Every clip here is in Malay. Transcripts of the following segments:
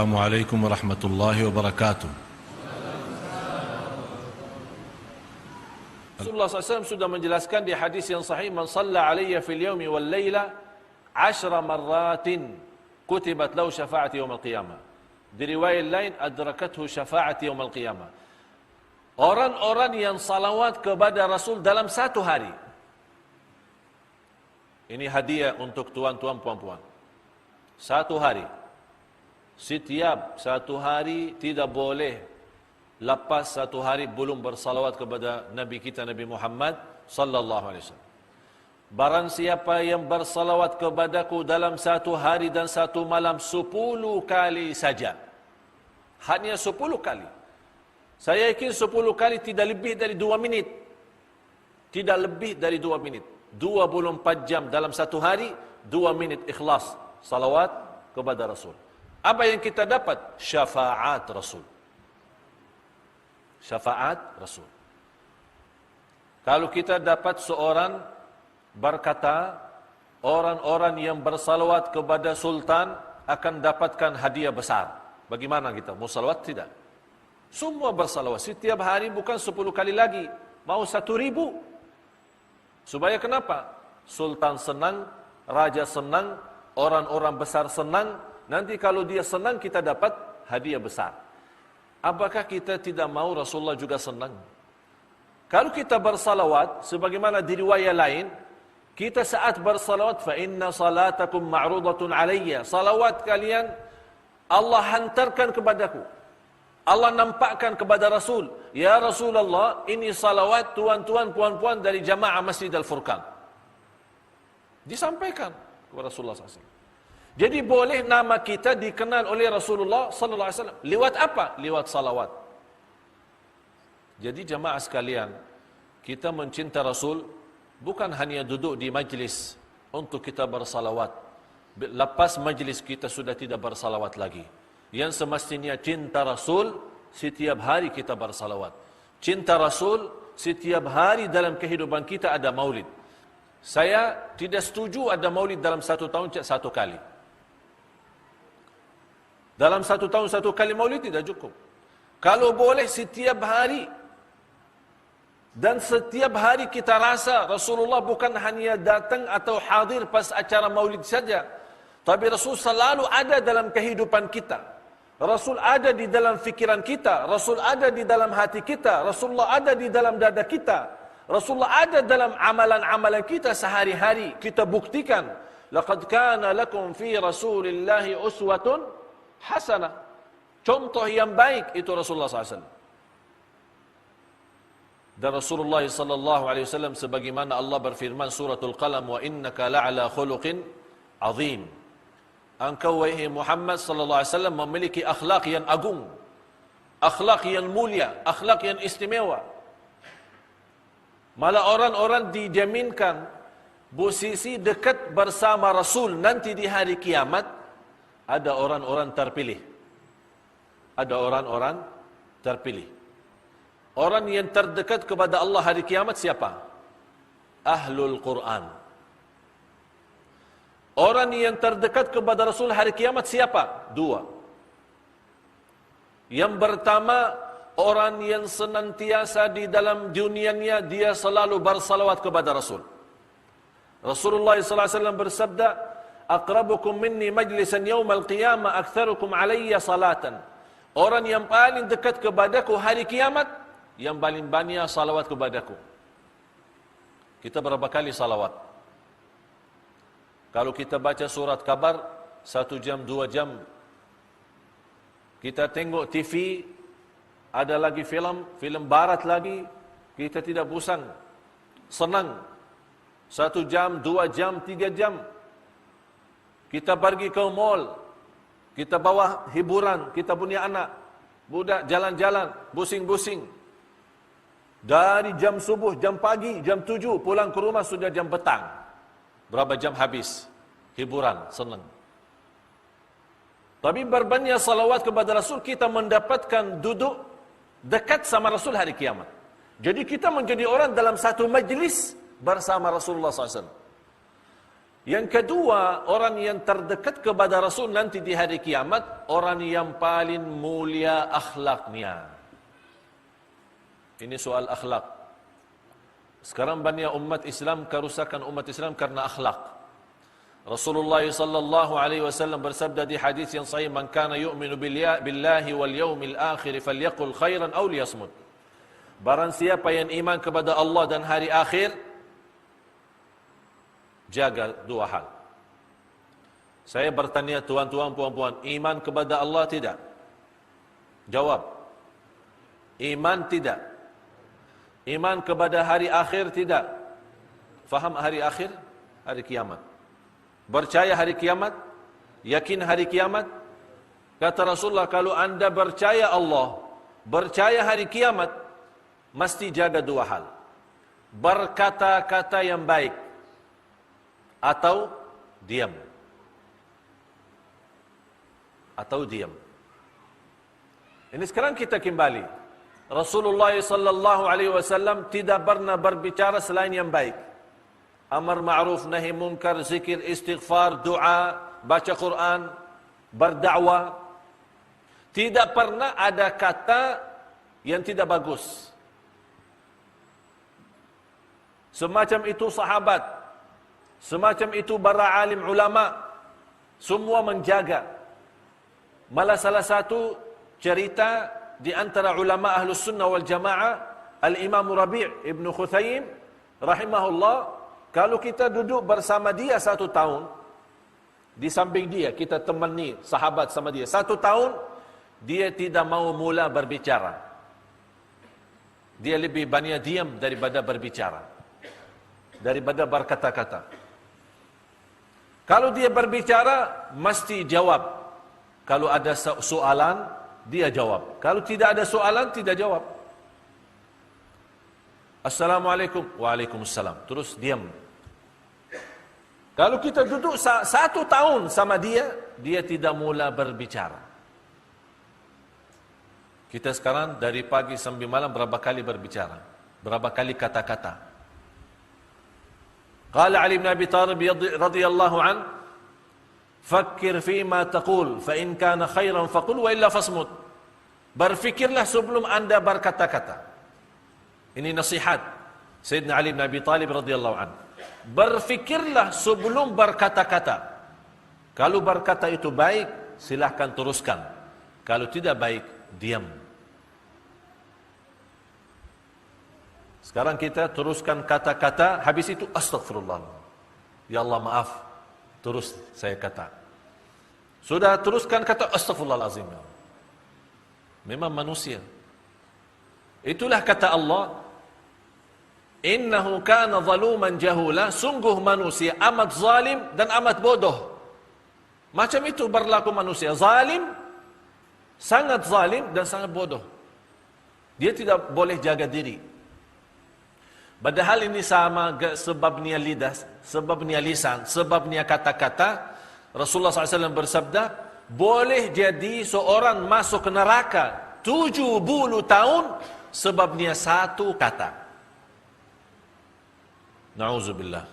Assalamualaikum warahmatullahi wabarakatuh. Rasulullah SAW sudah menjelaskan di hadis yang sahih, man salla alayya fil yawmi wal layla 10 marratin kutibat lahu syafa'ati yawmal qiyamah. Di riwayat lain, adrakathu syafa'ati yawmal qiyamah. Orang-orang yang salawat kepada Rasul dalam satu hari. Ini hadiah untuk tuan-tuan puan-puan. Satu hari. Setiap satu hari tidak boleh lepas satu hari belum bersalawat kepada Nabi kita Nabi Muhammad sallallahu alaihi wasallam. Barang siapa yang bersalawat kepadaku dalam satu hari dan satu malam 10 kali saja. Hanya 10 kali. Saya yakin 10 kali tidak lebih dari 2 minit. Tidak lebih dari 2 minit. 24 jam dalam satu hari, 2 minit ikhlas salawat kepada Rasul. Apa yang kita dapat? Syafaat Rasul. Syafaat Rasul. Kalau kita dapat seorang berkata, orang-orang yang bersalawat kepada Sultan akan dapatkan hadiah besar. Bagaimana kita? Mau salawat? Tidak. Semua bersalawat. Setiap hari bukan 10 kali lagi. Mau 1.000. Supaya kenapa? Sultan senang, Raja senang, orang-orang besar senang. Nanti kalau dia senang, kita dapat hadiah besar. Apakah kita tidak mau Rasulullah juga senang? Kalau kita bersalawat, sebagaimana di riwayat lain, kita saat bersalawat, fa inna salatakum ma'rudatun alayya. Salawat kalian, Allah hantarkan kepadaku. Allah nampakkan kepada Rasul. Ya Rasulullah, ini salawat tuan-tuan, puan-puan dari jamaah Masjid Al-Furqan. Disampaikan kepada Rasulullah SAW. Jadi boleh nama kita dikenal oleh Rasulullah sallallahu alaihi wasallam. Lewat apa? Lewat salawat. Jadi jamaah sekalian, kita mencinta Rasul bukan hanya duduk di majlis untuk kita bersalawat. Lepas majlis kita sudah tidak bersalawat lagi. Yang semestinya cinta Rasul, setiap hari kita bersalawat. Cinta Rasul, setiap hari dalam kehidupan kita ada maulid. Saya tidak setuju ada maulid dalam satu tahun satu kali. Dalam satu tahun satu kali maulid tidak cukup. Kalau boleh setiap hari. Dan setiap hari kita rasa Rasulullah bukan hanya datang atau hadir pas acara maulid saja. Tapi Rasul selalu ada dalam kehidupan kita. Rasul ada di dalam fikiran kita. Rasul ada di dalam hati kita. Rasulullah ada di dalam dada kita. Rasulullah ada dalam amalan-amalan kita sehari-hari. Kita buktikan. Laqad kana lakum fi Rasulillahi uswatun hasanah. Contoh yang baik itu Rasulullah SAW. Dan Rasulullah SAW sebagaimana Allah berfirman suratul Qalam, wa innaka la'ala khuluqin azim. Engkau wahai Muhammad SAW memiliki akhlak yang agung, akhlak yang mulia, akhlak yang istimewa. Malah orang-orang dijaminkan posisi dekat bersama Rasul nanti di hari kiamat. Ada orang-orang terpilih. Ada orang-orang terpilih. Orang yang terdekat kepada Allah hari kiamat siapa? Ahlul Quran. Orang yang terdekat kepada Rasul hari kiamat siapa? 2. Yang pertama, orang yang senantiasa di dalam dunianya dia selalu bersalawat kepada Rasul. Rasulullah SAW bersabda, aqrabukum minni majlisan yawmal qiyamah aktsarukum alayya salatan. Orang yang paling dekat kepadaku hari kiamat, yang paling banyak salawat kepadaku. Kita berapa kali salawat? Kalau kita baca surat kabar 1 jam 2 jam, kita tengok TV, ada lagi film barat lagi, kita tidak bosan, senang. 1 jam 2 jam 3 jam. Kita pergi ke mall, kita bawa hiburan, kita punya anak, budak jalan-jalan, busing-busing. Dari jam subuh, jam pagi, jam 7, pulang ke rumah sudah jam petang. Berapa jam habis? Hiburan, senang. Tapi berbanyak salawat kepada Rasul, kita mendapatkan duduk dekat sama Rasul hari kiamat. Jadi kita menjadi orang dalam satu majlis bersama Rasulullah SAW. Yang kedua, orang yang terdekat kepada Rasul nanti di hari kiamat, orang yang paling mulia akhlaknya. Ini soal akhlak. Sekarang banyak umat Islam, kerusakan umat Islam karena akhlak. Rasulullah sallallahu alaihi wasallam bersabda di hadis yang sahih, "Man kana yu'minu billahi wal yawmil akhir falyaqul khairan aw liyasmut." Barang siapa yang iman kepada Allah dan hari akhir, jaga dua hal. Saya bertanya tuan-tuan, puan-puan, iman kepada Allah tidak? Jawab. Iman tidak. Iman kepada hari akhir tidak. Faham hari akhir? Hari kiamat. Percaya hari kiamat? Yakin hari kiamat? Kata Rasulullah, kalau anda percaya Allah, percaya hari kiamat, mesti jaga dua hal. Berkata-kata yang baik atau diam. Atau diam. Ini sekarang kita kembali. Rasulullah sallallahu alaihi wasallam tidak pernah berbicara selain yang baik. Amar ma'ruf nahi munkar, zikir, istighfar, doa, baca Quran, berdakwah. Tidak pernah ada kata yang tidak bagus. Semacam itu sahabat, semacam itu para alim ulama, semua menjaga. Malah salah satu cerita di antara ulama Ahlus Sunnah wal Jamaah, Al-Imam Rabi' Ibn Khuthaim rahimahullah, kalau kita duduk bersama dia 1 tahun, di samping dia, kita temani sahabat sama dia 1 tahun, dia tidak mau mula berbicara. Dia lebih banyak diam daripada berbicara, daripada berkata-kata. Kalau dia berbicara, mesti jawab. Kalau ada soalan, dia jawab. Kalau tidak ada soalan, tidak jawab. Assalamualaikum. Waalaikumsalam. Terus diam. Kalau kita duduk 1 tahun sama dia, dia tidak mula berbicara. Kita sekarang dari pagi sampai malam berapa kali berbicara? Berapa kali kata-kata? Qala Ali bin Abi Thalib radhiyallahu an, "Fakkir fima taqul, fa in kana khairan faqul wa illa fasmut." Berfikirlah sebelum anda berkata-kata. Ini nasihat Sayyidina Ali bin Abi Thalib radhiyallahu an. Berfikirlah sebelum berkata-kata. Kalau berkata itu baik, silahkan teruskan. Kalau tidak baik, diam. Sekarang kita teruskan kata-kata, habis itu astagfirullah. Ya Allah maaf, terus saya kata. Sudah teruskan kata astagfirullahalazim. Memang manusia. Itulah kata Allah, innahu kana zaluman jahula, sungguh manusia amat zalim dan amat bodoh. Macam itu berlaku manusia, zalim, sangat zalim dan sangat bodoh. Dia tidak boleh jaga diri. Padahal ini sama sebabnya lidah, sebabnya lisan, sebabnya kata-kata. Rasulullah SAW bersabda, boleh jadi seorang masuk neraka 70 tahun sebabnya 1 kata. Na'udzubillah.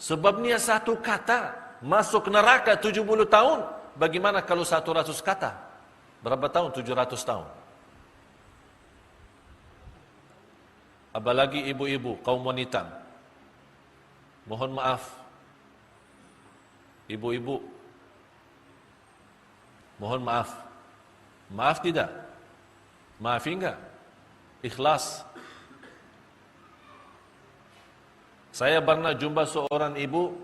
Sebabnya 1 kata masuk neraka 70 tahun. Bagaimana kalau 100 kata? Berapa tahun? 700 tahun. Apalagi ibu-ibu, kaum wanita. Mohon maaf. Ibu-ibu, mohon maaf. Maaf tidak? Maafi enggak? Ikhlas. Saya pernah jumpa seorang ibu,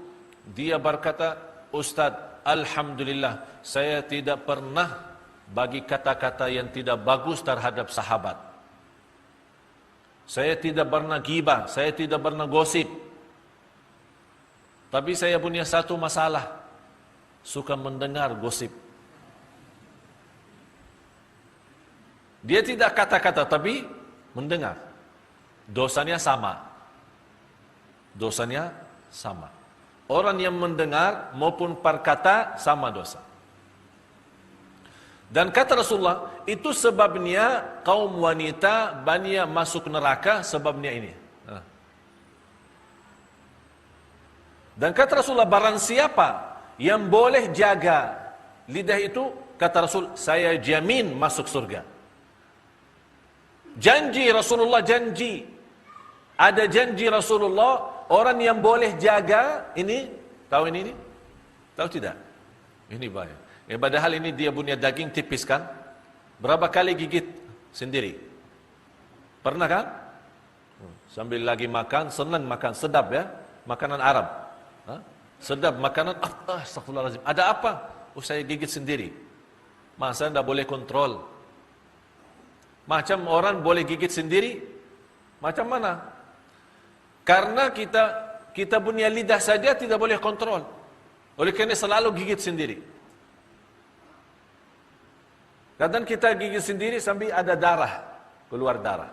dia berkata, Ustaz, alhamdulillah, saya tidak pernah bagi kata-kata yang tidak bagus terhadap sahabat. Saya tidak pernah ghibah, saya tidak pernah gosip. Tapi saya punya satu masalah, suka mendengar gosip. Dia tidak kata-kata, tapi mendengar. Dosanya sama. Dosanya sama. Orang yang mendengar maupun perkata sama dosa. Dan kata Rasulullah, itu sebabnya kaum wanita banyak masuk neraka, sebabnya ini. Dan kata Rasulullah, barang siapa yang boleh jaga lidah itu, kata Rasul, saya jamin masuk surga. Janji Rasulullah, janji. Ada janji Rasulullah, orang yang boleh jaga ini, tahu ini? Tahu tidak? Ini bahaya. Padahal ini dia punya daging tipis kan? Berapa kali gigit sendiri? Pernah kan? Sambil lagi makan, senang makan, sedap ya? Makanan Arab. Sedap makanan, astagfirullahaladzim. Ada apa? Saya gigit sendiri. Masa tidak boleh kontrol? Macam orang boleh gigit sendiri? Macam mana? Karena kita punya lidah saja tidak boleh kontrol. Oleh kerana selalu gigit sendiri. Kadang kita gigit sendiri sambil ada darah, keluar darah.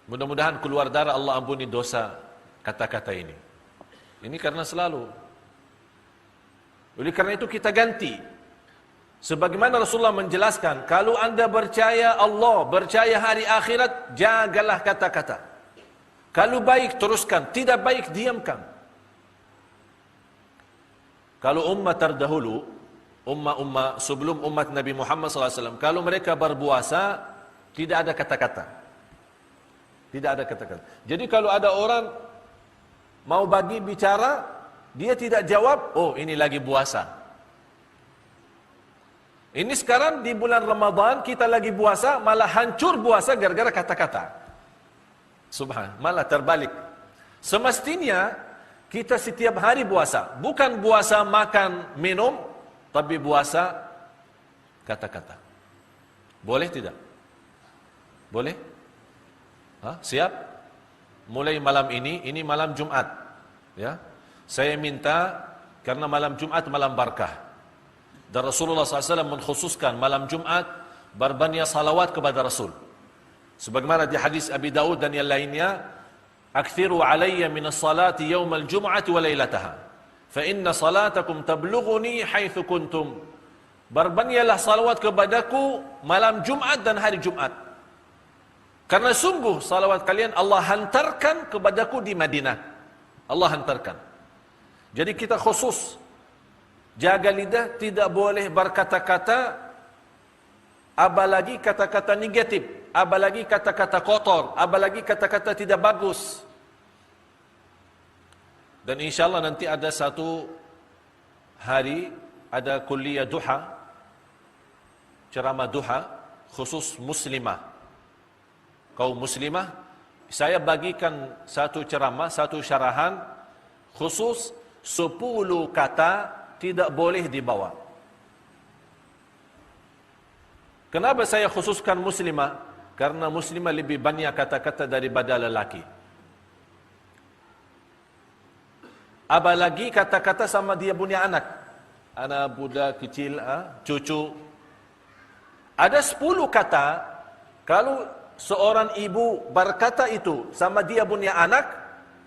Mudah-mudahan keluar darah Allah ampuni dosa kata-kata ini. Ini karena selalu. Oleh karena itu kita ganti. Sebagaimana Rasulullah menjelaskan, kalau anda percaya Allah, percaya hari akhirat, jagalah kata-kata. Kalau baik teruskan, tidak baik diamkan. Kalau umat terdahulu, umat sebelum umat Nabi Muhammad SAW, kalau mereka berpuasa, tidak ada kata-kata. Tidak ada kata-kata. Jadi kalau ada orang mau bagi bicara, dia tidak jawab, oh ini lagi puasa. Ini sekarang di bulan Ramadan, kita lagi puasa, malah hancur puasa gara-gara kata-kata. Subhan, malah terbalik. Semestinya, kita setiap hari puasa. Bukan puasa makan, minum, tapi puasa kata-kata. Boleh tidak? Boleh? Siap? Mulai malam ini malam Jumat. Ya, saya minta karena malam Jumat malam barakah. Dan Rasulullah SAW mengkhususkan malam Jumat berbanyak salawat kepada Rasul. Sebagaimana di hadis Abi Daud dan yang lainnya, "Akthiru alayya min as-salati yawm al-jum'ati wa lailataha, fa inna salatakum tablughuni haitsu kuntum." Berbanyaklah salawat kepadaku malam Jumat dan hari Jumat. Karena sungguh salawat kalian Allah hantarkan kepadaku di Madinah. Allah hantarkan. Jadi kita khusus jaga lidah, tidak boleh berkata-kata, apalagi kata-kata negatif, apalagi kata-kata kotor, apalagi kata-kata tidak bagus. Dan insyaAllah nanti ada satu hari, ada kuliah duha, ceramah duha, khusus muslimah, kaum muslimah. Saya bagikan satu ceramah, satu syarahan, khusus 10 kata tidak boleh dibawa. Kenapa saya khususkan muslimah? Karena muslimah lebih banyak kata-kata daripada lelaki. Apalagi kata-kata sama dia punya anak. Anak budak kecil, cucu. Ada 10 kata, kalau seorang ibu berkata itu sama dia punya anak,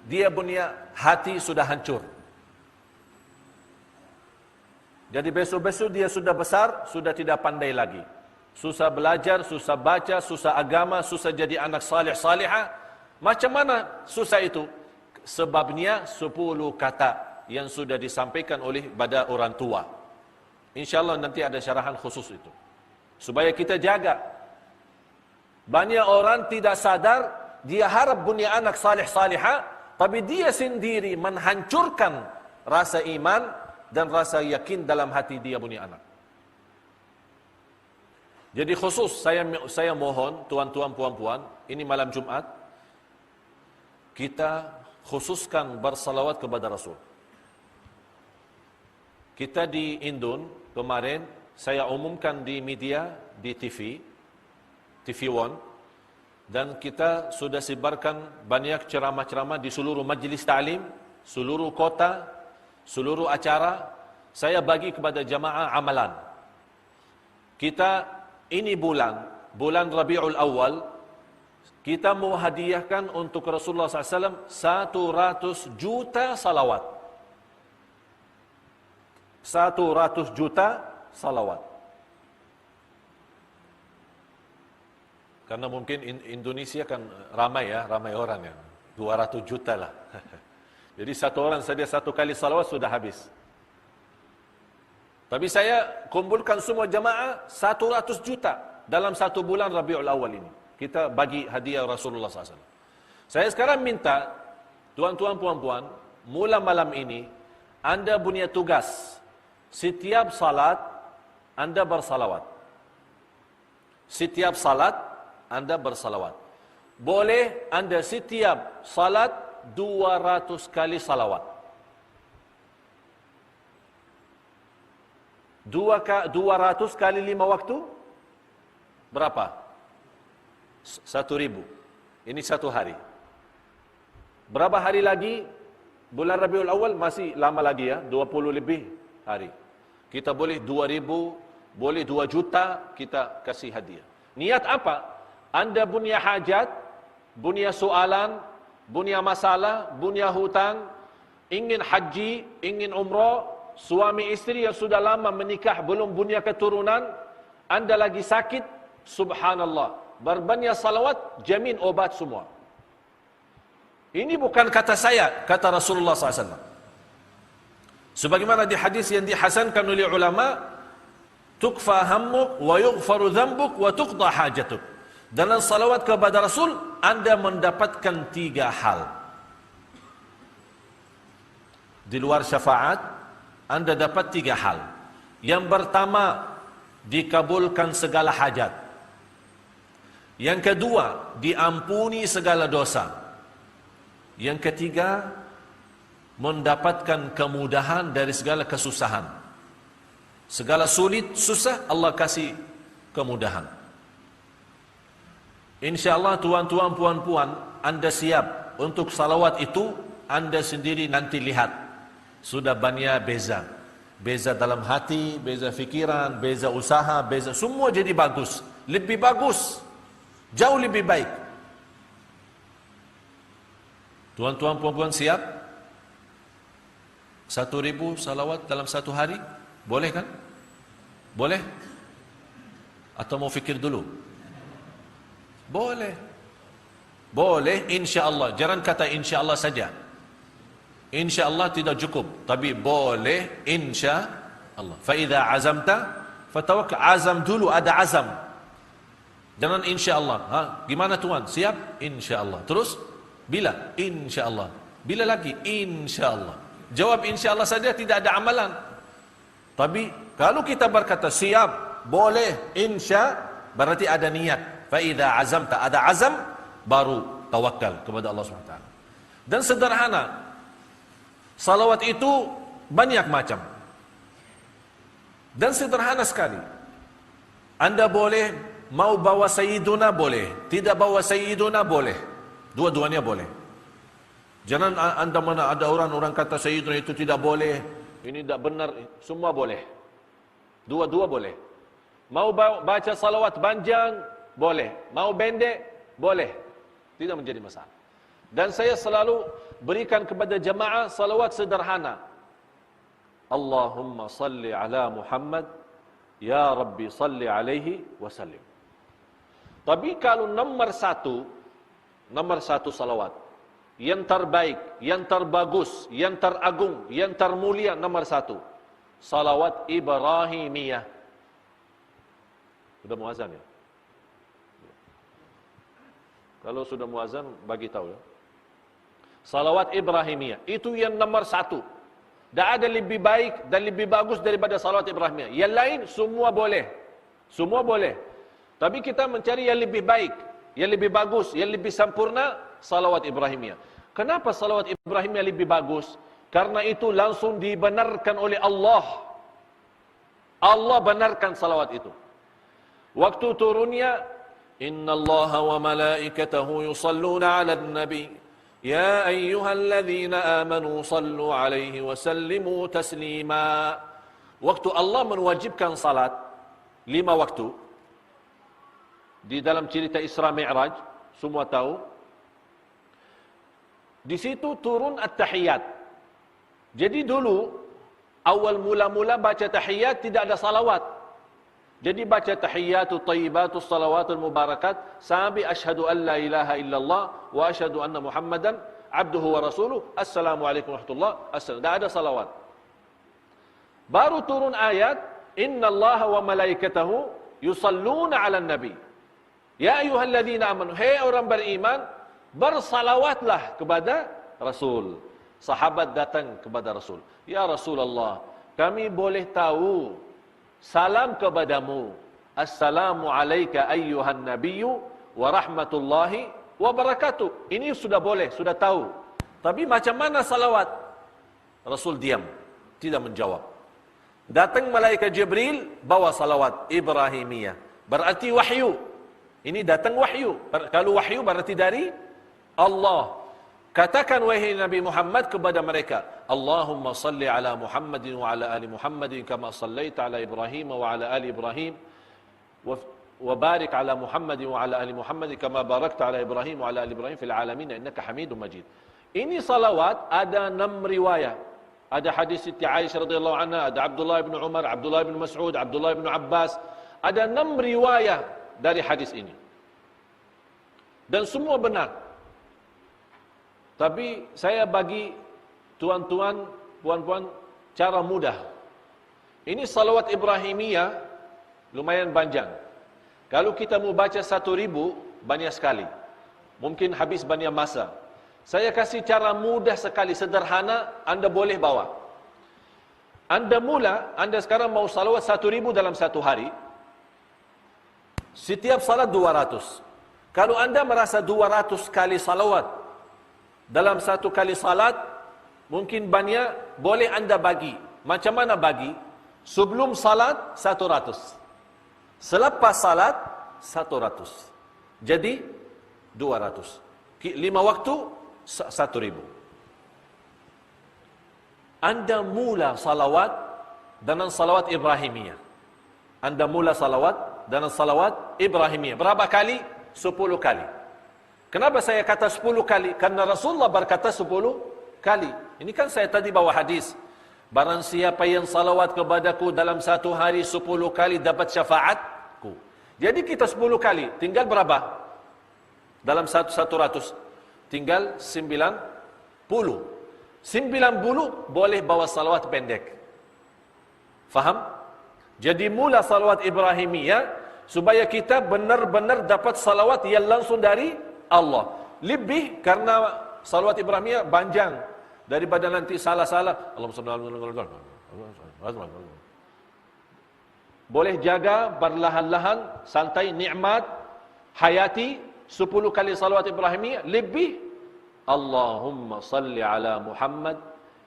dia punya hati sudah hancur. Jadi besok-besok dia sudah besar, sudah tidak pandai lagi. Susah belajar, susah baca, susah agama, susah jadi anak salih-salihah. Macam mana susah itu? Sebabnya 10 kata yang sudah disampaikan oleh pada orang tua. InsyaAllah nanti ada syarahan khusus itu. Supaya kita jaga. Banyak orang tidak sadar, dia harap punya anak salih-salihah, tapi dia sendiri menghancurkan rasa iman dan rasa yakin dalam hati dia punya anak. Jadi khusus saya mohon tuan-tuan puan-puan, ini malam Jumat kita khususkan bersalawat kepada Rasul. Kita di Indon kemarin saya umumkan di media, di TV One, dan kita sudah sebarkan banyak ceramah-ceramah di seluruh majlis ta'lim, seluruh kota, seluruh acara. Saya bagi kepada jamaah amalan. Kita ini bulan Rabiul Awal, kita mau hadiahkan untuk Rasulullah SAW 100 juta salawat. 100 juta salawat. Karena mungkin Indonesia kan ramai ya, ramai orang ya. 200 juta lah. Jadi satu orang sedia satu kali salawat sudah habis. Tapi saya kumpulkan semua jamaah 100 juta dalam satu bulan Rabiul Awal ini. Kita bagi hadiah Rasulullah SAW. Saya sekarang minta, tuan-tuan, puan-puan, mula malam ini, anda punya tugas. Setiap salat, anda bersalawat. Setiap salat, anda bersalawat. Boleh anda setiap salat 200 kali salawat. 200 kali 5 waktu berapa? 1.000. Ini satu hari. Berapa hari lagi? Bulan Rabiul Awal masih lama lagi ya, 20 lebih hari. Kita boleh 2.000, boleh 2 juta kita kasih hadiah. Niat apa? Anda punya hajat, punya soalan, punya masalah, punya hutang, ingin haji, ingin umrah, suami istri yang sudah lama menikah belum punya keturunan, anda lagi sakit, subhanallah, berbanyak salawat, jamin obat semua. Ini bukan kata saya, kata Rasulullah SAW. Sebagaimana di hadis yang dihasankan oleh ulama, tukfa hammuk wa yughfaru dhanbuk wa tuqda hajatuk. Dalam salawat kepada Rasul, anda mendapatkan 3 hal. Di luar syafaat, anda dapat 3 hal. Yang pertama, dikabulkan segala hajat. Yang kedua, diampuni segala dosa. Yang ketiga, mendapatkan kemudahan dari segala kesusahan. Segala sulit, susah, Allah kasih kemudahan. InsyaAllah tuan-tuan, puan-puan, anda siap untuk salawat itu, anda sendiri nanti lihat. Sudah banyak beza. Beza dalam hati, beza fikiran, beza usaha, beza, semua jadi bagus. Lebih bagus. Jauh lebih baik. Tuan-tuan, puan-puan siap? 1.000 salawat dalam satu hari? Boleh kan? Boleh? Atau mau fikir dulu? Boleh. Boleh, insyaAllah. Jangan kata insyaAllah saja. InsyaAllah tidak cukup. Tapi boleh, insyaAllah. Fa'idha azamta, fatawakkal. Azam dulu, ada azam. Jangan insyaAllah. Gimana tuan? Siap? InsyaAllah. Terus? Bila? InsyaAllah. Bila lagi? InsyaAllah. Jawab insyaAllah saja, tidak ada amalan. Tapi kalau kita berkata siap, boleh, insya, berarti ada niat. Fa'idha azamta, ada azam, baru tawakal kepada Allah SWT. Dan sederhana, salawat itu banyak macam. Dan sederhana sekali. Anda boleh, mau bawa Sayyiduna boleh, tidak bawa Sayyiduna boleh. Dua-duanya boleh. Jangan anda mana ada orang kata Sayyiduna itu tidak boleh, ini tidak benar, semua boleh. Dua-dua boleh. Mau baca salawat panjang, boleh. Mau pendek, boleh. Tidak menjadi masalah. Dan saya selalu berikan kepada jamaah salawat sederhana. Allahumma salli ala Muhammad, ya Rabbi salli alaihi wasallim. Tapi kalau nomor satu salawat, yang terbaik, yang terbagus, yang teragung, yang termulia, nomor 1, salawat Ibrahimiyah. Sudah muazan ya? Kalau sudah muazan, bagi tahu ya. Salawat Ibrahimiyah, itu yang nomor 1. Tak ada lebih baik dan lebih bagus daripada salawat Ibrahimiyah. Yang lain semua boleh. Semua boleh. Tapi kita mencari yang lebih baik, yang lebih bagus, yang lebih sempurna, salawat Ibrahimiyah. Kenapa salawat Ibrahimiyah lebih bagus? Karena itu langsung dibenarkan oleh Allah. Allah benarkan salawat itu. Waktu turunnya, innallaha wa malaikatahu yusalluna 'alan nabi, ya ayyuhalladzina amanu sallu 'alaihi wa sallimu taslima. Waktu Allah mewajibkan salat 5 waktu, di dalam cerita Isra Mi'raj, semua tahu. Di situ turun at-tahiyat. Jadi dulu, awal mula-mula baca tahiyat tidak ada salawat. Jadi baca tahiyatu tayyibatu salawatul mubarakat sampai asyhadu an la ilaha illallah wa asyhadu anna Muhammadan abduhu wa rasuluh, assalamualaikum warahmatullahi wabarakatuh. Tidak ada salawat. Baru turun ayat, innallaha wa malaikatahu yusalluna 'alan nabi. Ya ayyuhalladzina amanu, hai orang beriman, bersalawatlah kepada Rasul. Sahabat datang kepada Rasul. Ya Rasulullah, kami boleh tahu salam kepadamu. Assalamu alayka ayyuhan nabiyyu wa rahmatullahi wa barakatuh. Ini sudah boleh, sudah tahu. Tapi macam mana salawat? Rasul diam, tidak menjawab. Datang malaikat Jibril bawa salawat Ibrahimiyah. Berarti wahyu. Ini datang wahyu. Kalau wahyu berarti dari Allah. Katakan wahai Nabi Muhammad kepada mereka, Allahumma salli ala Muhammadin wa ala ali Muhammadin kama sallaita ala Ibrahim wa ala ali Ibrahim wa barik ala Muhammadin wa ala ali Muhammadin kama barakta ala Ibrahim wa ala ali Ibrahim fil alamin innaka Hamidum Majid. Ini salawat ada 6 riwayat. Ada hadis Siti Aisyah radhiyallahu anha, ada Abdullah bin Umar, Abdullah bin Mas'ud, Abdullah bin Abbas. Ada 6 riwayat dari hadis ini. Dan semua benar. Tapi saya bagi tuan-tuan, puan-puan cara mudah. Ini salawat Ibrahimiyah lumayan panjang. Kalau kita mau baca 1000 banyak sekali. Mungkin habis banyak masa. Saya kasih cara mudah sekali, sederhana, anda boleh bawa. Anda sekarang mau salawat 1000 dalam satu hari. Setiap salat 200. Kalau anda merasa 200 kali salawat dalam satu kali salat, mungkin banyak, boleh anda bagi. Macam mana bagi? Sebelum salat 100. Selepas salat 100. Jadi 200. 5 waktu 1000. Anda mula salawat dengan salawat Ibrahimiyah. Anda mula salawat dengan salawat Ibrahimiyah. Berapa kali? 10 kali. Kenapa saya kata 10 kali? Karena Rasulullah berkata 10 kali. Ini kan saya tadi bawa hadis. Barang siapa yang salawat kepadaku dalam satu hari 10 kali dapat syafaatku. Jadi kita 10 kali. Tinggal berapa? Dalam 100. Tinggal 90. 90 boleh bawa salawat pendek. Faham? Jadi mula salawat Ibrahimiyah supaya kita benar-benar dapat salawat yang langsung dari Allah. Lebih karena salawat Ibrahimiyah panjang daripada nanti salah-salah. Boleh jaga perlahan-lahan, santai, nikmat, hayati. 10 kali salawat Ibrahimiyah lebih. Allahumma salli ala Muhammad,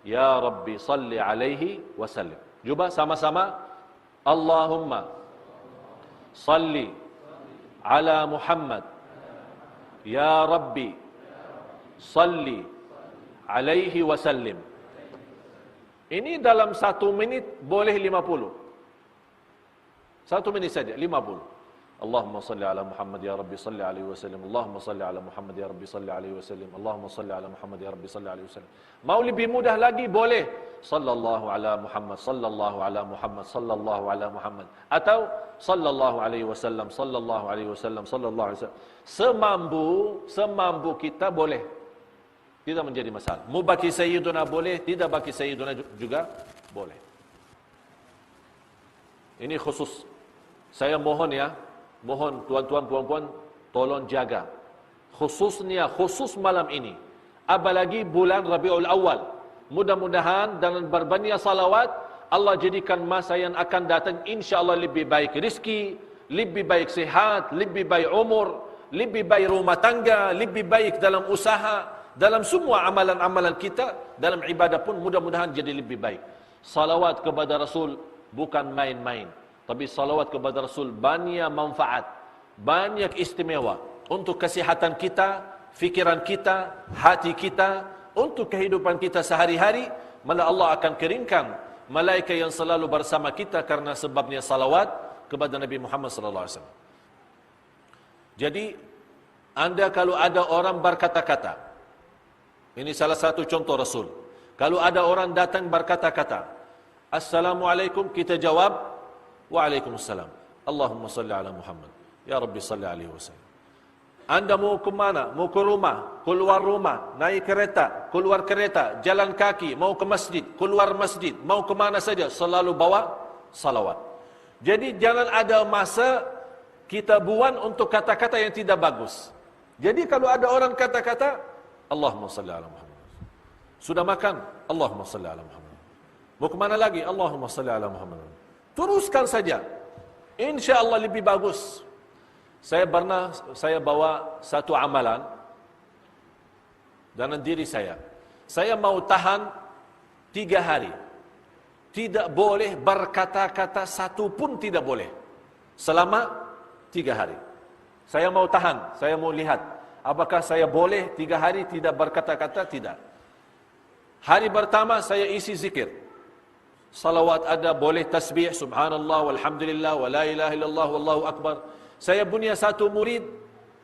ya Rabbi salli alaihi wasallim. Cuba sama-sama. Allahumma salli ala Muhammad, ya Rabbi salli alaihi wasallim. Ini dalam 1 minit boleh 50. 1 minit saja 50. Allahumma salli ala Muhammad ya Rabbi salli alaihi wasallam. Allahumma salli ala Muhammad ya Rabbi salli alaihi wasallam. Allahumma salli ala Muhammad ya Rabbi salli alaihi wasallam. Mau lebih mudah lagi boleh sallallahu ala Muhammad, sallallahu ala Muhammad, sallallahu ala Muhammad, atau sallallahu alaihi wasallam, sallallahu alaihi wasallam, sallallahu alaihi wasallam. Semampu kita boleh. Tidak menjadi masalah. Mau bagi sayyiduna boleh, tidak bagi sayyiduna juga boleh. Ini khusus. Saya mohon ya, mohon tuan-tuan puan-puan tolong jaga. Khusus malam ini. Apalagi bulan Rabiul Awal. Mudah-mudahan dengan berbanyak salawat Allah jadikan masa yang akan datang insya-Allah lebih baik rezeki, lebih baik sehat, lebih baik umur, lebih baik rumah tangga, lebih baik dalam usaha, dalam semua amalan-amalan kita, dalam ibadah pun mudah-mudahan jadi lebih baik. Salawat kepada Rasul bukan main-main. Tapi salawat kepada Rasul banyak manfaat, banyak istimewa untuk kesihatan kita, fikiran kita, hati kita, untuk kehidupan kita sehari-hari. Malah Allah akan keringkan malaikat yang selalu bersama kita karena sebabnya salawat kepada Nabi Muhammad sallallahu alaihi wasallam. Jadi anda kalau ada orang berkata-kata, ini salah satu contoh Rasul. Kalau ada orang datang berkata-kata, Assalamualaikum, kita jawab Waalaikumsalam. Allahumma salli ala Muhammad, ya Rabbi salli alaihi wasallam. Anda mau ke mana? Mau ke rumah, keluar rumah, naik kereta, keluar kereta, jalan kaki, mau ke masjid, keluar masjid, mau ke mana saja, selalu bawa salawat. Jadi jangan ada masa kita buang untuk kata-kata yang tidak bagus. Jadi kalau ada orang kata-kata, Allahumma salli ala Muhammad. Sudah makan, Allahumma salli ala Muhammad. Mau ke mana lagi? Allahumma salli ala Muhammad. Teruskan saja. Insya Allah lebih bagus. Saya bawa satu amalan dalam diri saya. Saya mau tahan 3 hari. Tidak boleh berkata-kata satu pun tidak boleh. Selama 3 hari. Saya mau tahan, saya mau lihat. Apakah saya boleh 3 hari tidak berkata-kata? Tidak. Hari pertama saya isi zikir. Salawat ada, boleh tasbih, subhanallah, walhamdulillah, wa la ilaha illallah, wallahu akbar. Saya punya satu murid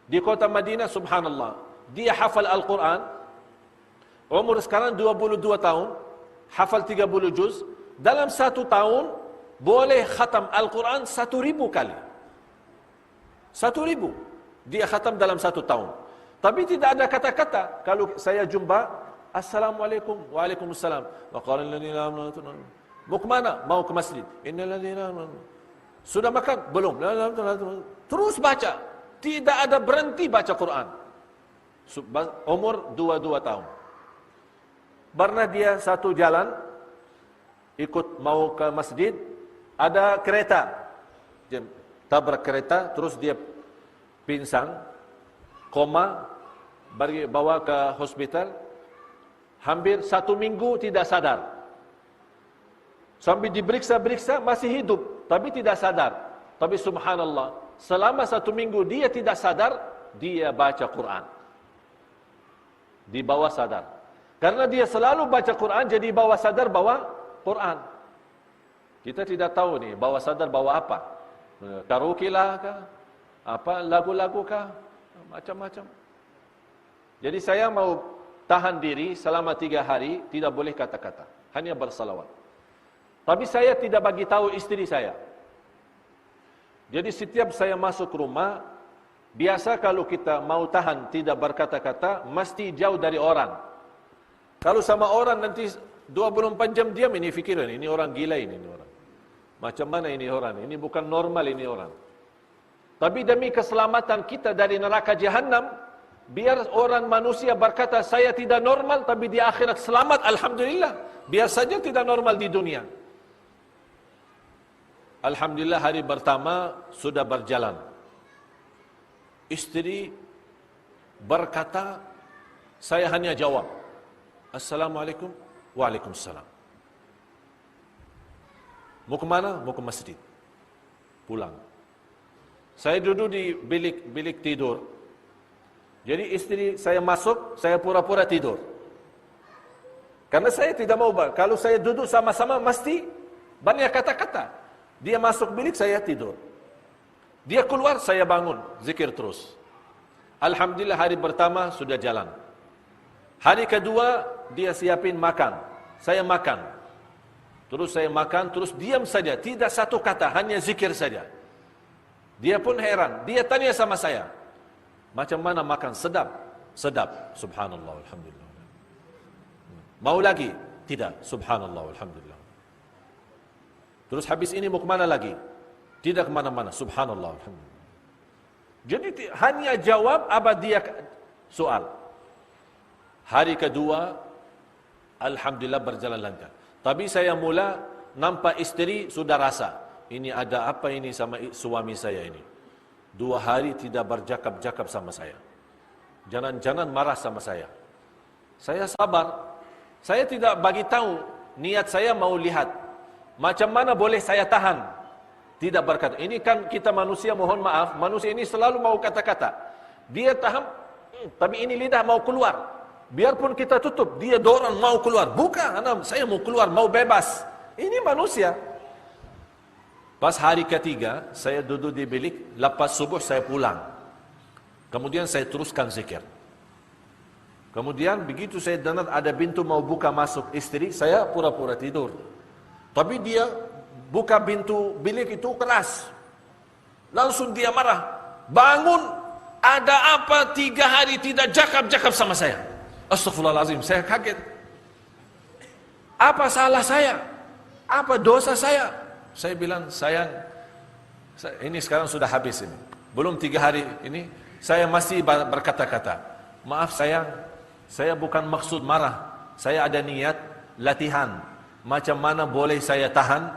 di kota Madinah, subhanallah. Dia hafal Al-Quran. Umur sekarang 22 tahun. Hafal 30 juz. Dalam 1 tahun, boleh khatam Al-Quran 1000 kali. 1000. Dia khatam dalam 1 tahun. Tapi tidak ada kata-kata. Kalau saya jumpa, Assalamualaikum, Waalaikumsalam. Wa qala alladhina amanu. Mau ke mana? Mau ke masjid. Innal ladzina amanu. Sudah makan? Belum. Terus baca. Tidak ada berhenti baca Quran. Umur 22 tahun. Pernah dia satu jalan, ikut mau ke masjid, ada kereta. Dia tabrak kereta, terus dia pingsan, koma, bawa ke hospital. Hampir 1 minggu tidak sadar. Sambil diperiksa-periksa masih hidup, tapi tidak sadar. Tapi subhanallah, selama 1 minggu dia tidak sadar, dia baca Quran. Di bawah sadar. Karena dia selalu baca Quran, jadi bawah sadar bawa Quran. Kita tidak tahu nih, bawah sadar bawa apa. Karaoke lah kah? Apa, lagu-lagu kah? Macam-macam. Jadi saya mau tahan diri selama 3 hari, tidak boleh kata-kata. Hanya bersalawat. Tapi saya tidak bagi tahu istri saya. Jadi setiap saya masuk rumah, biasa kalau kita mau tahan tidak berkata-kata, mesti jauh dari orang. Kalau sama orang nanti 24 jam diam, ini fikiran, ini orang gila ini orang. Macam mana ini orang? Ini bukan normal ini orang. Tapi demi keselamatan kita dari neraka jahanam, biar orang manusia berkata saya tidak normal, tapi di akhirat selamat, alhamdulillah. Biar saja tidak normal di dunia. Alhamdulillah hari pertama sudah berjalan. Istri berkata, saya hanya jawab, Assalamualaikum, Waalaikumsalam. Mau ke mana? Mau ke masjid. Pulang. Saya duduk di bilik tidur. Jadi istri saya masuk, saya pura-pura tidur. Karena saya tidak mau, kalau saya duduk sama-sama mesti banyak kata-kata. Dia masuk bilik, saya tidur. Dia keluar, saya bangun, zikir terus. Alhamdulillah hari pertama sudah jalan. Hari kedua, dia siapin makan. Saya makan. Terus saya makan, terus diam saja. Tidak satu kata, hanya zikir saja. Dia pun heran. Dia tanya sama saya, macam mana makan? Sedap? Sedap. Subhanallah, alhamdulillah. Mau lagi? Tidak. Subhanallah, alhamdulillah. Terus habis ini mau kemana lagi? Tidak kemana-mana. Subhanallah, alhamdulillah. Jadi hanya jawab apa dia soal. Hari kedua, alhamdulillah berjalan lancar. Tapi saya mula nampak istri sudah rasa, ini ada apa ini sama suami saya ini. 2 hari tidak bercakap-cakap sama saya. Jangan-jangan marah sama saya. Saya sabar. Saya tidak bagi tahu, niat saya mau lihat. Macam mana boleh saya tahan? Tidak berkata. Ini kan kita manusia, mohon maaf, manusia ini selalu mau kata-kata. Dia tahan, tapi ini lidah mau keluar. Biarpun kita tutup, dia dorong mau keluar. Bukan, saya mau keluar, mau bebas. Ini manusia. Pas hari ketiga, saya duduk di bilik, lepas subuh saya pulang. Kemudian saya teruskan zikir. Kemudian begitu saya dengar ada pintu mau buka masuk istri, saya pura-pura tidur. Tapi dia buka pintu bilik itu keras. Langsung dia marah. Bangun. ada apa 3 hari tidak cakap-cakap sama saya? Astaghfirullahaladzim, saya kaget. Apa salah saya? Apa dosa saya? Saya bilang, sayang, ini sekarang sudah habis ini. Belum 3 hari ini, saya masih berkata-kata. Maaf sayang, saya bukan maksud marah. Saya ada niat latihan. Macam mana boleh saya tahan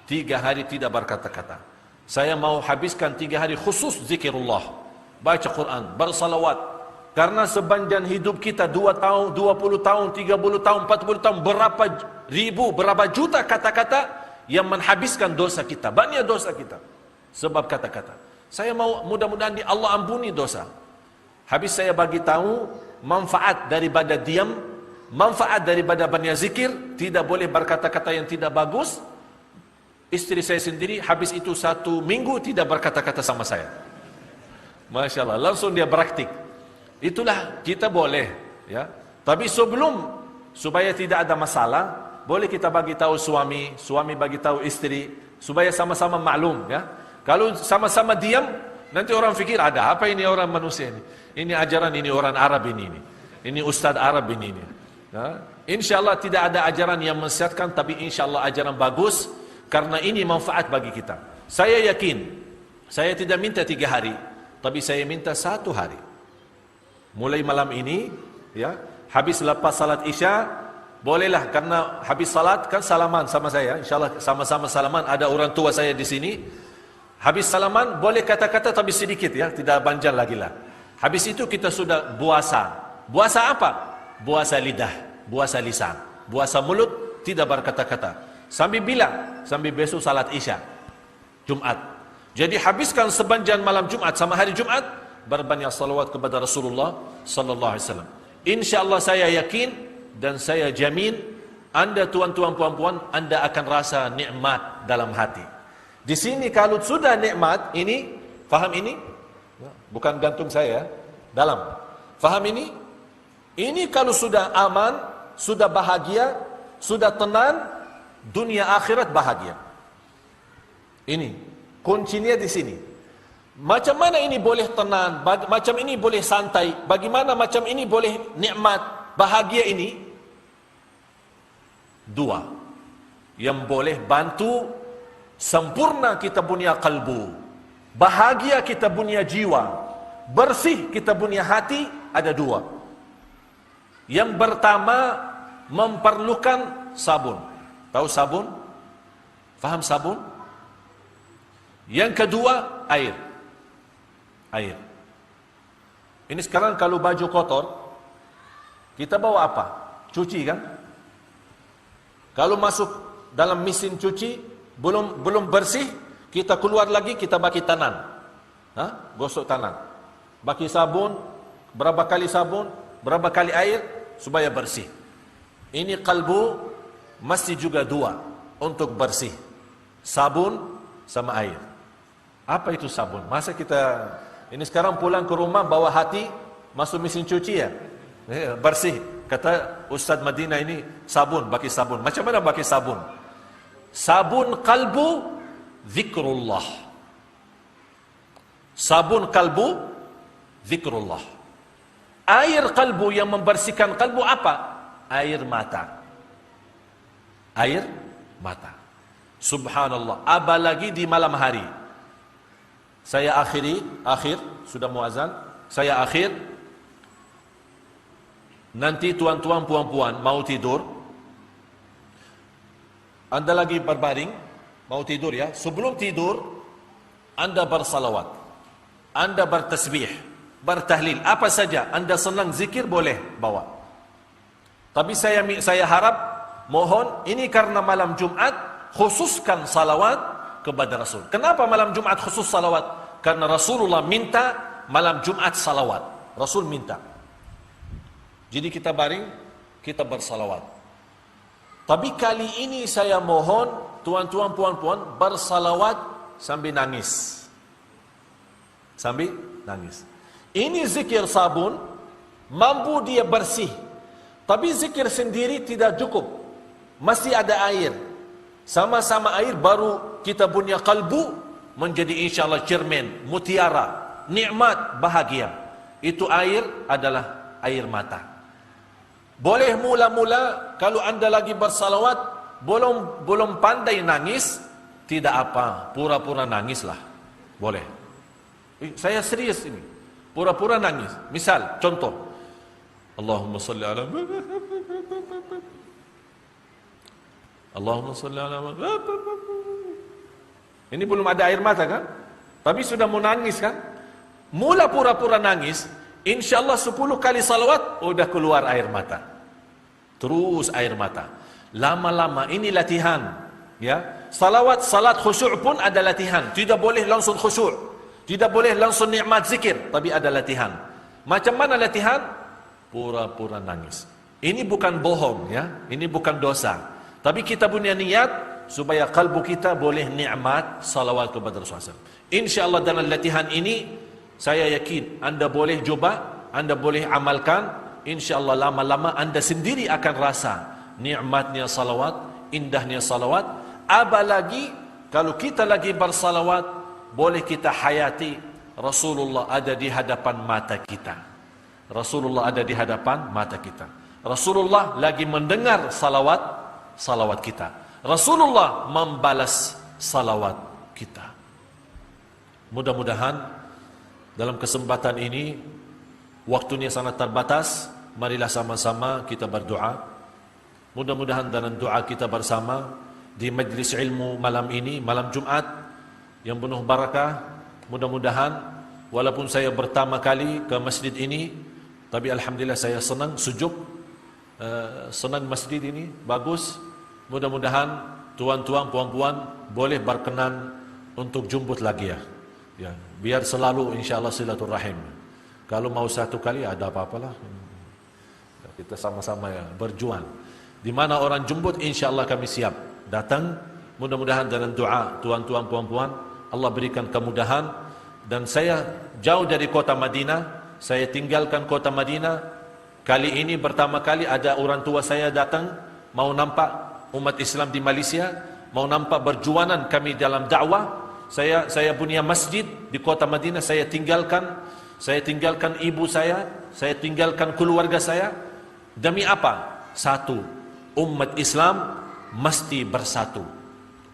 3 hari tidak berkata-kata. Saya mau habiskan 3 hari khusus zikirullah. Baca Quran, bersalawat. Karena sepanjang hidup kita 2 tahun, 20 tahun, 30 tahun, 40 tahun, berapa ribu, berapa juta kata-kata yang menghabiskan dosa kita, banyak dosa kita sebab kata-kata. Saya mau mudah-mudahan Allah ampuni dosa. Habis saya bagi tahu manfaat daripada diam, manfaat daripada banyak zikir, tidak boleh berkata-kata yang tidak bagus. Istri saya sendiri habis itu 1 minggu tidak berkata-kata sama saya. Masya Allah, langsung dia praktik. Itulah kita boleh, ya. Tapi sebelum, supaya tidak ada masalah, boleh kita bagi tahu suami, suami bagi tahu istri, supaya sama-sama maklum, ya. Kalau sama-sama diam, nanti orang fikir ada apa ini orang manusia ini. Ini ajaran ini orang Arab ini. Ini ustaz Arab ini. Ya. InsyaAllah tidak ada ajaran yang menyesatkan, tapi insyaAllah ajaran bagus, karena ini manfaat bagi kita. Saya yakin, saya tidak minta 3 hari, tapi saya minta 1 hari. Mulai malam ini, ya, habis lepas salat Isya, bolehlah, karena habis salat kan salaman sama saya, insyaallah sama-sama salaman, ada orang tua saya di sini. Habis salaman boleh kata-kata tapi sedikit, ya, tidak panjang lagi lah. Habis itu kita sudah puasa. Puasa apa? Puasa lidah, puasa lisan, puasa mulut, tidak berkata-kata. Sambil bilang, sambil besok salat Isya Jumat. Jadi habiskan sepanjang malam Jumat sama hari Jumat berbanyak salawat kepada Rasulullah sallallahu alaihi wasallam. Insyaallah saya yakin dan saya jamin anda tuan-tuan puan-puan, anda akan rasa nikmat dalam hati. Di sini kalau sudah nikmat ini, faham ini? Bukan gantung saya, dalam. Faham ini? Ini kalau sudah aman, sudah bahagia, sudah tenang, dunia akhirat bahagia. Ini kuncinya di sini. Macam mana ini boleh tenang, macam ini boleh santai, bagaimana macam ini boleh nikmat, bahagia ini? 2 yang boleh bantu sempurna kita punya kalbu, bahagia kita punya jiwa, bersih kita punya hati, ada 2. Yang pertama, memerlukan sabun. Tahu sabun? Faham sabun? Yang kedua, air. Air. Ini sekarang kalau baju kotor, kita bawa apa? Cuci kan? Kalau masuk dalam mesin cuci, belum bersih, kita keluar lagi, kita bagi tangan. Gosok tangan. Bagi sabun, berapa kali sabun, berapa kali air, supaya bersih. Ini kalbu, mesti juga 2 untuk bersih. Sabun sama air. Apa itu sabun? Masa kita ini sekarang pulang ke rumah bawa hati masuk mesin cuci, ya? Bersih. Kata Ustaz Madinah ini sabun, bagi sabun. Macam mana bagi sabun? Sabun kalbu zikrullah. Sabun kalbu zikrullah. Air kalbu yang membersihkan kalbu apa? Air mata. Air mata. Subhanallah. Apalagi di malam hari. Saya akhir, sudah muazan, saya akhir. Nanti tuan-tuan puan-puan mau tidur, anda lagi berbaring, mau tidur, ya. Sebelum tidur, anda bersalawat, anda bertasbih, bertahlil, apa saja anda senang zikir boleh bawa. Tapi saya harap, mohon, ini karena malam Jumat, khususkan salawat kepada Rasul. Kenapa malam Jumat khusus salawat? Karena Rasulullah minta malam Jumat salawat. Rasul minta. Jadi kita baring, kita bersalawat. Tapi kali ini saya mohon tuan-tuan puan-puan bersalawat sambil nangis. Sambil nangis. Ini zikir sabun, mampu dia bersih. Tapi zikir sendiri tidak cukup. Masih ada air. Sama-sama air baru kita punya kalbu menjadi insyaAllah cermin, mutiara. nikmat, bahagia. Itu air adalah air mata. Boleh mula-mula kalau anda lagi bersalawat, belum pandai nangis, tidak apa, pura-pura nangislah. Boleh. Saya serius ini. Pura-pura nangis. Misal, contoh. Allahumma salli ala Allahumma salli ala Ini belum ada air mata kan? Tapi sudah mau nangis kan? Mula pura-pura nangis, insyaallah 10 kali salawat udah keluar air mata. Terus air mata. Lama-lama ini latihan, ya. Salat khusyuk pun ada latihan. Tidak boleh langsung khusyuk. Tidak boleh langsung nikmat zikir, tapi ada latihan. Macam mana latihan? Pura-pura nangis. Ini bukan bohong, ya. Ini bukan dosa. Tapi kita punya niat supaya kalbu kita boleh nikmat salawat kepada Rasulullah. InsyaAllah dalam latihan ini, saya yakin anda boleh coba, anda boleh amalkan. InsyaAllah lama-lama anda sendiri akan rasa nikmatnya salawat, indahnya salawat. Apalagi kalau kita lagi bersalawat, boleh kita hayati Rasulullah ada di hadapan mata kita. Rasulullah ada di hadapan mata kita. Rasulullah lagi mendengar salawat kita. Rasulullah membalas salawat kita. Mudah-mudahan dalam kesempatan ini, waktunya sangat terbatas, marilah sama-sama kita berdoa. Mudah-mudahan dalam doa kita bersama di majlis ilmu malam ini, malam Jumat yang penuh barakah, mudah-mudahan walaupun saya pertama kali ke masjid ini, tapi alhamdulillah saya senang, sejuk, senang masjid ini, bagus. Mudah-mudahan tuan-tuan, puan-puan boleh berkenan untuk jemput lagi ya. Ya, biar selalu insyaallah silaturahim. Kalau mau satu kali ada apa-apalah. Kita sama-sama ya berjuang. Di mana orang jemput insyaallah kami siap datang. Mudah-mudahan dalam doa tuan-tuan, puan-puan Allah berikan kemudahan. Dan saya jauh dari kota Madinah, saya tinggalkan kota Madinah. Kali ini pertama kali ada orang tua saya datang mau nampak umat Islam di Malaysia, mau nampak perjuangan kami dalam dakwah. Saya punya masjid di kota Madinah, saya tinggalkan ibu saya tinggalkan keluarga saya. Demi apa? Satu, umat Islam mesti bersatu.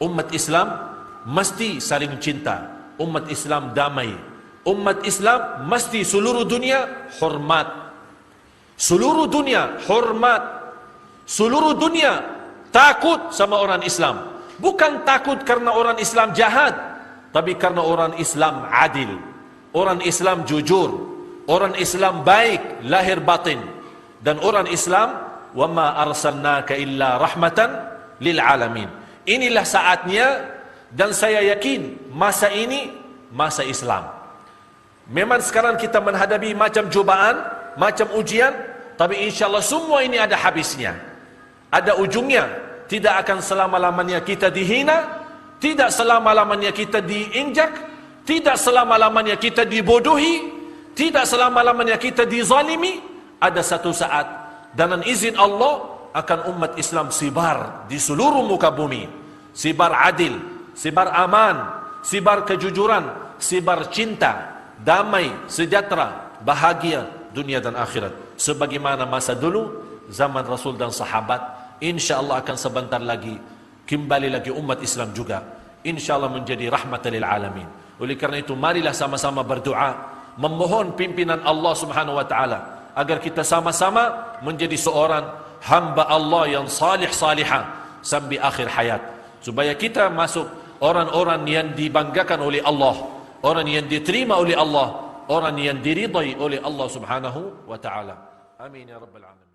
Umat Islam mesti saling cinta. Umat Islam damai. Umat Islam mesti seluruh dunia hormat. Seluruh dunia hormat. Seluruh dunia takut sama orang Islam. Bukan takut karena orang Islam jahat, tapi karena orang Islam adil, orang Islam jujur, orang Islam baik lahir batin, dan orang Islam wa ma arsalnaka illa rahmatan lil alamin. Inilah saatnya, dan saya yakin masa ini masa Islam. Memang sekarang kita menghadapi macam cubaan, macam ujian, tapi insyaallah semua ini ada habisnya, ada ujungnya. Tidak akan selama-lamanya kita dihina, tidak selama-lamanya kita diinjak, tidak selama-lamanya kita dibodohi, tidak selama-lamanya kita dizalimi. Ada satu saat dengan izin Allah akan umat Islam sibar di seluruh muka bumi. Sibar adil, sibar aman, sibar kejujuran, sibar cinta, damai, sejahtera, bahagia dunia dan akhirat. Sebagaimana masa dulu zaman Rasul dan sahabat. InsyaAllah akan sebentar lagi kembali lagi umat Islam juga, InsyaAllah menjadi rahmatan lil alamin. Oleh kerana itu marilah sama-sama berdoa, memohon pimpinan Allah subhanahu wa ta'ala agar kita sama-sama menjadi seorang hamba Allah yang salih-salihah sampai akhir hayat, supaya kita masuk orang-orang yang dibanggakan oleh Allah, orang yang diterima oleh Allah, orang yang diridai oleh Allah subhanahu wa ta'ala. Amin ya rabbal alamin.